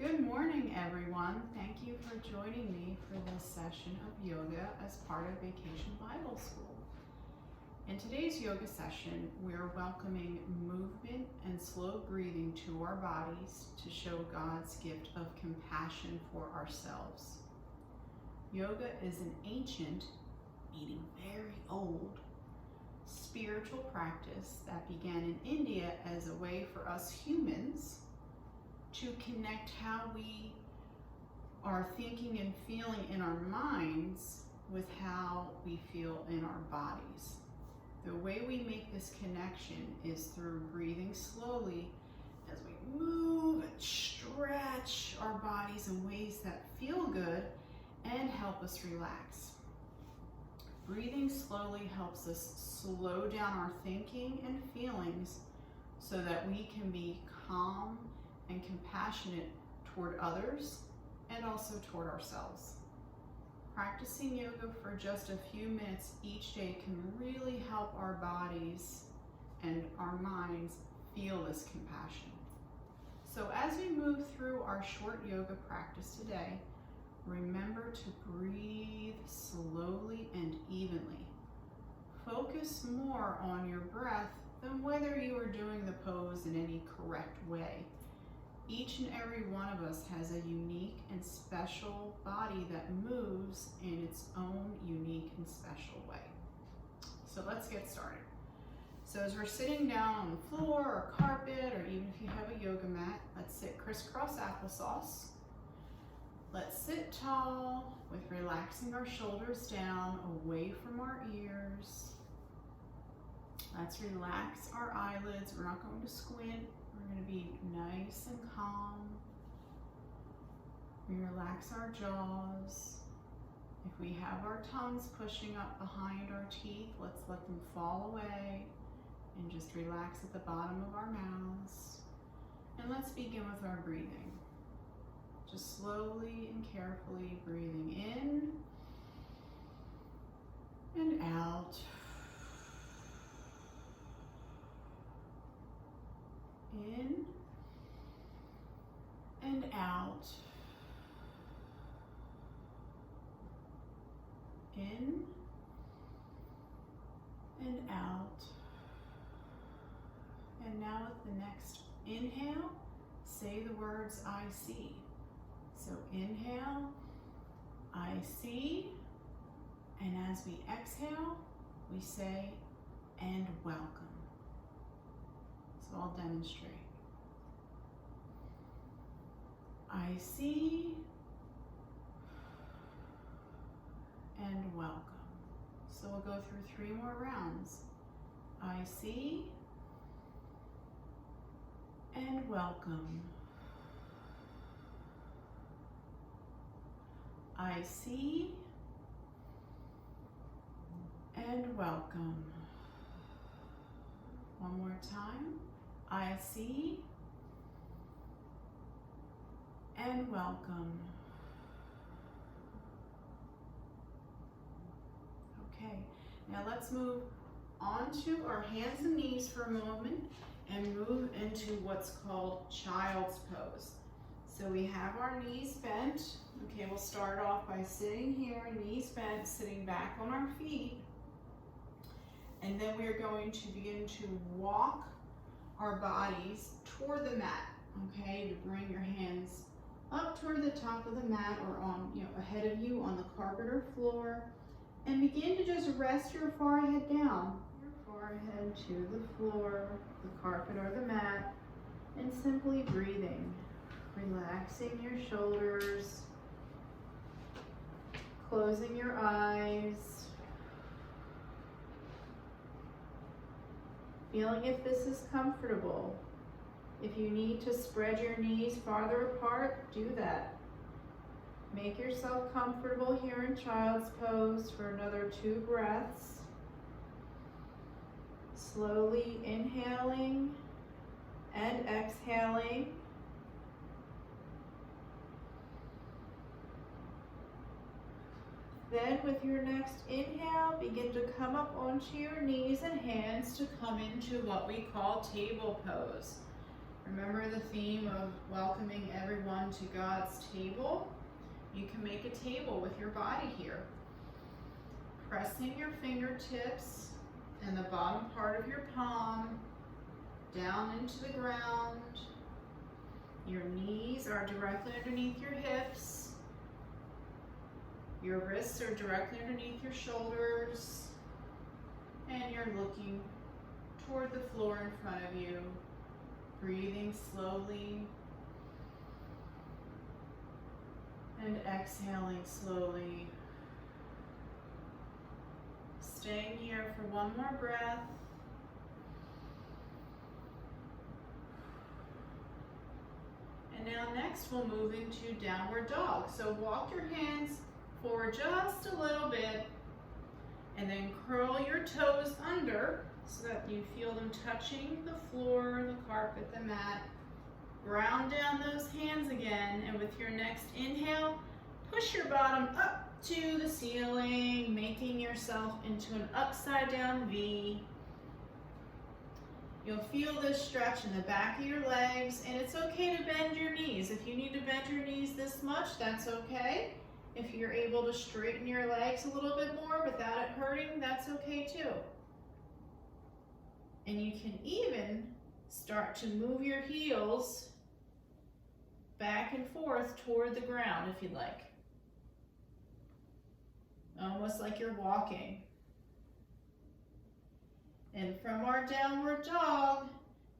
Good morning, everyone. Thank you for joining me for this session of yoga as part of Vacation Bible School. In today's yoga session, we are welcoming movement and slow breathing to our bodies to show God's gift of compassion for ourselves. Yoga is an ancient, meaning very old, spiritual practice that began in India as a way for us humans to connect how we are thinking and feeling in our minds with how we feel in our bodies. The way we make this connection is through breathing slowly as we move and stretch our bodies in ways that feel good and help us relax. Breathing slowly helps us slow down our thinking and feelings so that we can be calm and compassionate toward others and also toward ourselves. Practicing yoga for just a few minutes each day can really help our bodies and our minds feel this compassion. So as we move through our short yoga practice today, remember to breathe slowly and evenly. Focus more on your breath than whether you are doing the pose in any correct way. Each and every one of us has a unique and special body that moves in its own unique and special way. So let's get started. So as we're sitting down on the floor or carpet, or even if you have a yoga mat, let's sit crisscross applesauce. Let's sit tall with relaxing our shoulders down away from our ears. Let's relax our eyelids. We're not going to squint. We're going to be nice and calm. We relax our jaws. If we have our tongues pushing up behind our teeth, let's let them fall away and just relax at the bottom of our mouths. And let's begin with our breathing. Just slowly and carefully breathing in and out. In and out. In and out. And now with the next inhale, say the words I see. So inhale, I see. And as we exhale, we say, and welcome. So I'll demonstrate. I see and welcome. So we'll go through 3 more rounds. I see and welcome. I see and welcome. One more time. I see and welcome. Okay, now let's move onto our hands and knees for a moment and move into what's called child's pose. So we have our knees bent. Okay, we'll start off by sitting here, knees bent, sitting back on our feet. And then we're going to begin to walk our bodies toward the mat, okay? To bring your hands up toward the top of the mat or on, ahead of you on the carpet or floor. And begin to just rest your forehead down. Your forehead to the floor, the carpet or the mat, and simply breathing. Relaxing your shoulders, closing your eyes. Feeling if this is comfortable. If you need to spread your knees farther apart, do that. Make yourself comfortable here in child's pose for another 2 breaths. Slowly inhaling and exhaling. Then with your next inhale, begin to come up onto your knees and hands to come into what we call table pose. Remember the theme of welcoming everyone onto God's table. You can make a table with your body here. Pressing your fingertips and the bottom part of your palm down into the ground. Your knees are directly underneath your hips. Your wrists are directly underneath your shoulders. And you're looking toward the floor in front of you, breathing slowly and exhaling slowly. Staying here for one more breath. And now next we'll move into downward dog. So walk your hands forward just a little bit and then curl your toes under so that you feel them touching the floor, the carpet, the mat. Ground down those hands again, and with your next inhale, push your bottom up to the ceiling, making yourself into an upside down V. You'll feel this stretch in the back of your legs, and it's okay to bend your knees. If you need to bend your knees this much, that's okay. If you're able to straighten your legs a little bit more without it hurting, that's okay too. And you can even start to move your heels back and forth toward the ground if you'd like. Almost like you're walking. And from our downward dog,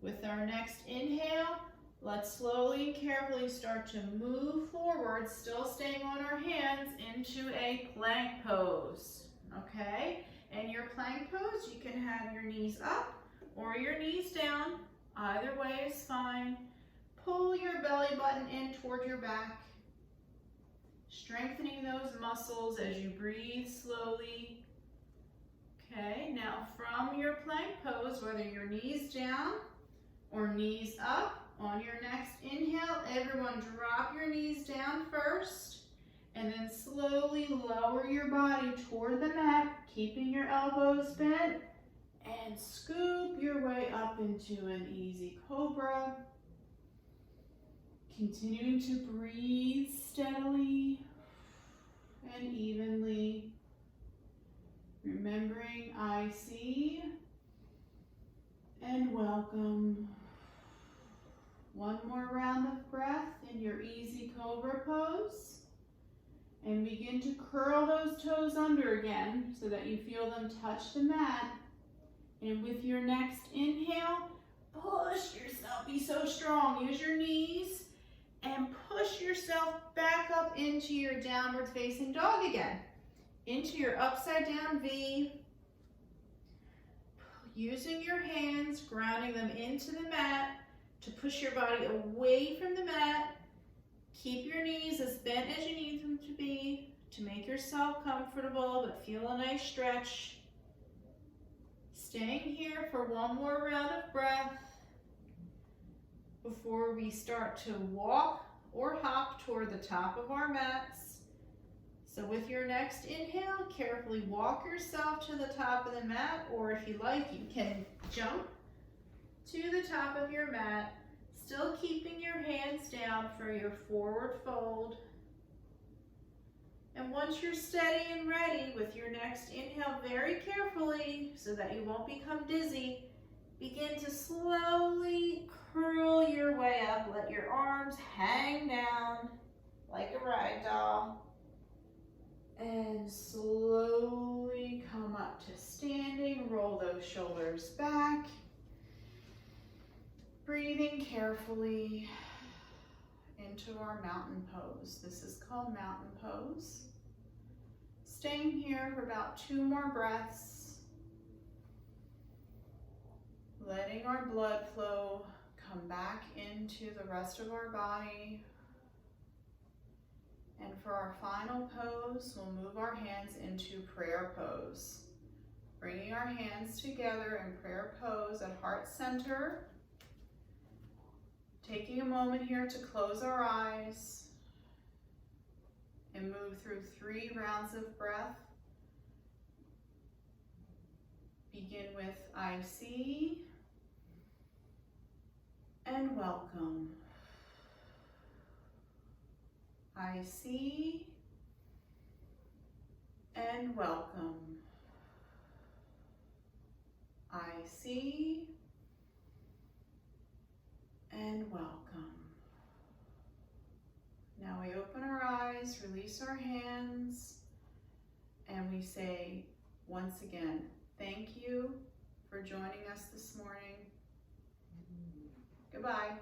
with our next inhale, let's slowly and carefully start to move forward, still staying on our hands, into a plank pose, okay? And your plank pose, you can have your knees up or your knees down. Either way is fine. Pull your belly button in toward your back, strengthening those muscles as you breathe slowly. Okay, now from your plank pose, whether your knees down or knees up, on your next inhale, everyone drop your knees down first, and then slowly lower your body toward the mat, keeping your elbows bent, and scoop your way up into an easy cobra. Continuing to breathe steadily and evenly. Remembering I see and welcome. One more round of breath in your easy cobra pose. And begin to curl those toes under again so that you feel them touch the mat. And with your next inhale, push yourself. Be so strong. Use your knees and push yourself back up into your downward facing dog again. Into your upside down V. Using your hands, grounding them into the mat to push your body away from the mat. Keep your knees as bent as you need them to be to make yourself comfortable, but feel a nice stretch. Staying here for one more round of breath before we start to walk or hop toward the top of our mats. So with your next inhale, carefully walk yourself to the top of the mat, or if you like, you can jump to the top of your mat, still keeping your hands down for your forward fold. And once you're steady and ready, with your next inhale very carefully, so that you won't become dizzy, begin to slowly curl your way up. Let your arms hang down like a rag doll. And slowly come up to standing. Roll those shoulders back. Breathing carefully into our mountain pose. This is called mountain pose. Staying here for about 2 more breaths. Letting our blood flow come back into the rest of our body. And for our final pose, we'll move our hands into prayer pose. Bringing our hands together in prayer pose at heart center. Taking a moment here to close our eyes and move through 3 rounds of breath. Begin with I see and welcome. I see and welcome. I see and welcome. Now we open our eyes, release our hands, and we say once again, thank you for joining us this morning. Goodbye.